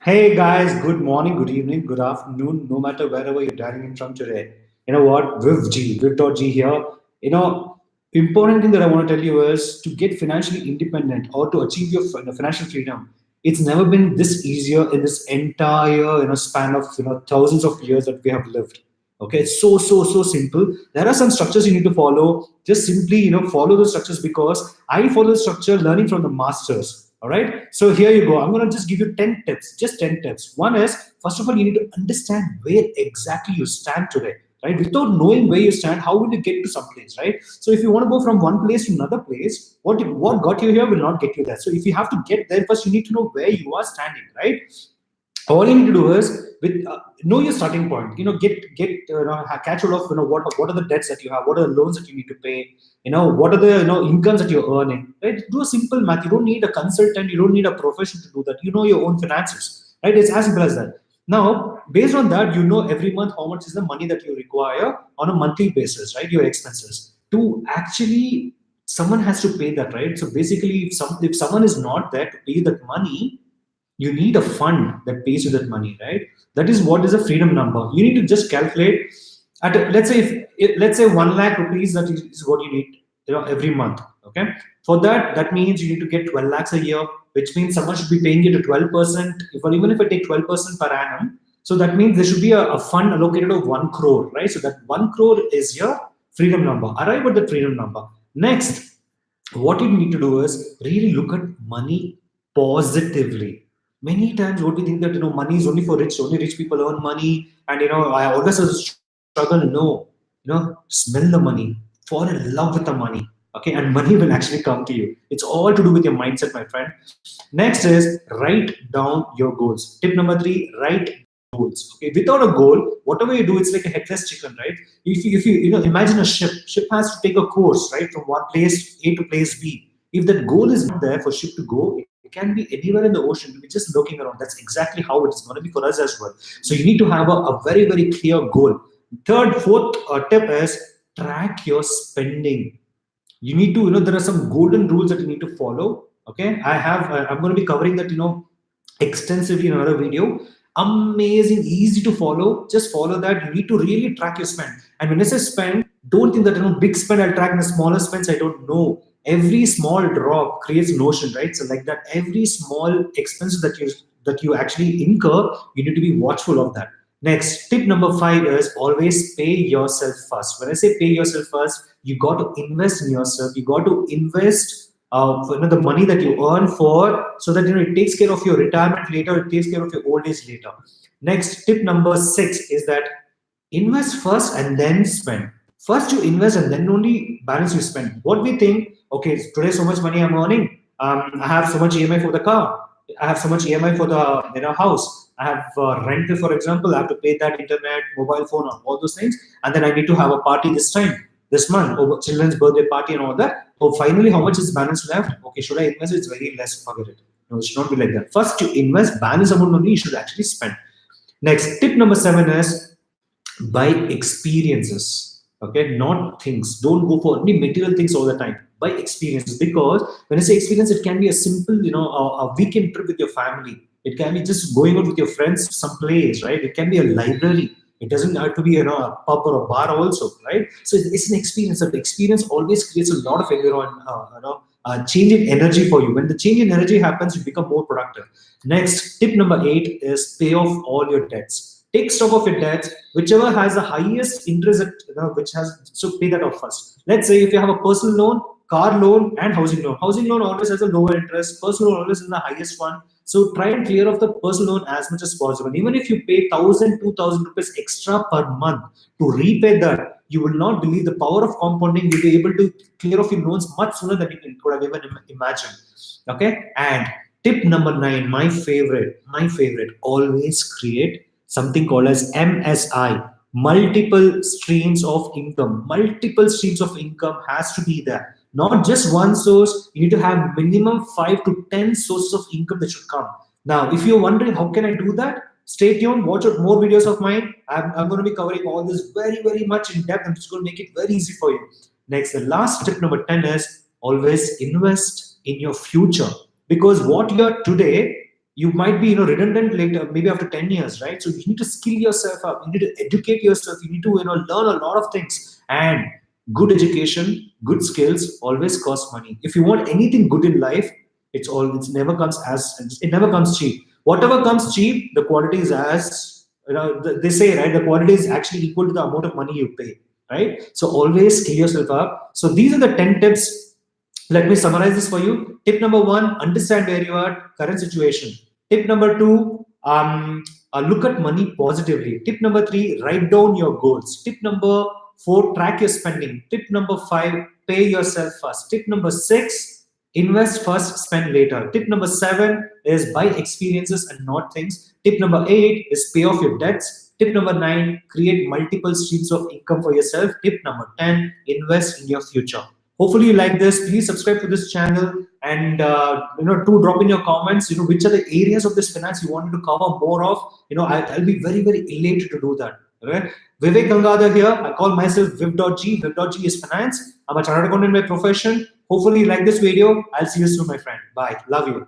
Hey guys, good morning, good evening, good afternoon, no matter wherever you're dialing in from today. You know what? Viv.G, Viv.G here. Important thing that I want to tell you is to get financially independent or to achieve your financial freedom. It's never been this easier in this entire span of thousands of years that we have lived. Okay, it's so simple. There are some structures you need to follow. Just simply follow the structures because I follow the structure learning from the masters. All right. So here you go. I'm going to just give you 10 tips, just 10 tips. One is, first of all, you need to understand where exactly you stand today, right? Without knowing where you stand, how will you get to some place, right? So if you want to go from one place to another place, what got you here will not get you there. So if you have to get there first, you need to know where you are standing, right? All you need to do is with know your starting point. Catch hold of what are the debts that you have, what are the loans that you need to pay, what are the incomes that you're earning, right? Do a simple math. You don't need a consultant, you don't need a profession to do that. You know your own finances, right? It's as simple as that. Now, based on that, you know every month how much is the money that you require on a monthly basis, right? Your expenses to actually, someone has to pay that, right? So basically, if someone is not there to pay that money, you need a fund that pays you that money, right? That is what is a freedom number. You need to just calculate at let's say let's say 1 lakh rupees, that is what you need, every month. Okay, for that, that means you need to get 12 lakhs a year, which means someone should be paying you to 12%. If, or even if I take 12% per annum, so that means there should be a fund allocated of 1 crore, right? So that 1 crore is your freedom number. Arrive at the freedom number. Next, what you need to do is really look at money positively. Many times what we think that money is only for rich, only rich people earn money, and I always have a struggle. No, smell the money, fall in love with the money. Okay, and money will actually come to you. It's all to do with your mindset, my friend. Next is write down your goals. Tip number 3, write goals. Okay, without a goal, whatever you do, it's like a headless chicken, right? If you imagine a ship. Ship has to take a course, right, from one place A to place B. If that goal is not there for ship to go, it can be anywhere in the ocean. We're just looking around. That's exactly how it's going to be for us as well. So you need to have a very clear goal. Third, fourth tip is track your spending. You need to, there are some golden rules that you need to follow. Okay, I'm going to be covering that extensively in another video. Amazing, easy to follow. Just follow that. You need to really track your spend. And when I say spend, don't think that big spend I'll track and the smaller spends I don't know. Every small drop creates notion, right? So like that, every small expense that you actually incur, you need to be watchful of that. Next, tip number 5 is always pay yourself first. When I say pay yourself first, you got to invest in yourself. You got to invest the money that you earn for, so that it takes care of your retirement later, it takes care of your old age later. Next, tip number 6 is that invest first and then spend. First you invest and then only balance you spend. What we think, okay, today so much money I'm earning, I have so much EMI for the car, I have so much EMI for the house, I have rent, for example, I have to pay that internet, mobile phone, all those things, and then I need to have a party this time, this month, over children's birthday party and all that. Oh, finally, how much is balance left? Okay, should I invest? It's very less. Forget it. No, it should not be like that. First, you invest balance amount only. You should actually spend. Next, tip number 7 is buy experiences. Okay, not things. Don't go for only material things all the time. Buy experiences, because when I say experience, it can be a simple, a weekend trip with your family. It can be just going out with your friends some place, right? It can be a library. It doesn't have to be a pub or a bar also, right? So it's an experience. That experience always creates a lot of change in energy for you. When the change in energy happens, you become more productive. Next, tip number 8 is pay off all your debts. Take stock of your debts, whichever has the highest interest, which has, so pay that off first. Let's say if you have a personal loan, car loan, and housing loan. Housing loan always has a lower interest. Personal loan always is the highest one. So try and clear off the personal loan as much as possible. Even if you pay 1,000, 2,000 rupees extra per month to repay that, you will not believe the power of compounding. You'll be able to clear off your loans much sooner than you could have even imagined. Okay, and tip number 9, my favorite, always create something called as MSI, multiple streams of income. Multiple streams of income has to be there. Not just one source. You need to have minimum 5 to 10 sources of income that should come. Now, if you're wondering how can I do that, stay tuned. Watch out more videos of mine. I'm going to be covering all this very much in depth. I'm just going to make it very easy for you. Next, the last tip number 10 is always invest in your future, because what you are today you might be redundant later, maybe after 10 years, right? So you need to skill yourself up, you need to educate yourself, you need to learn a lot of things. And good education, good skills always cost money. If you want anything good in life, it's never comes as it never comes cheap. Whatever comes cheap, the quality is as they say, right, the quality is actually equal to the amount of money you pay, right? So always skill yourself up. So these are the 10 tips. Let me summarize this for you. Tip number one, understand where you are, current situation. Tip number two, look at money positively. Tip number three, write down your goals. Tip number four, track your spending. Tip number five, pay yourself first. Tip number six, invest first, spend later. Tip number seven is buy experiences and not things. Tip number eight is pay off your debts. Tip number nine, create multiple streams of income for yourself. Tip number 10, invest in your future. Hopefully you like this. Please subscribe to this channel, and to drop in your comments, which are the areas of this finance you wanted to cover more of. I'll be very, very elated to do that. Okay. Vivek Gangadhar here. I call myself Viv.G. Viv.G is finance. I'm a chartered accountant by profession. Hopefully you like this video. I'll see you soon, my friend. Bye. Love you.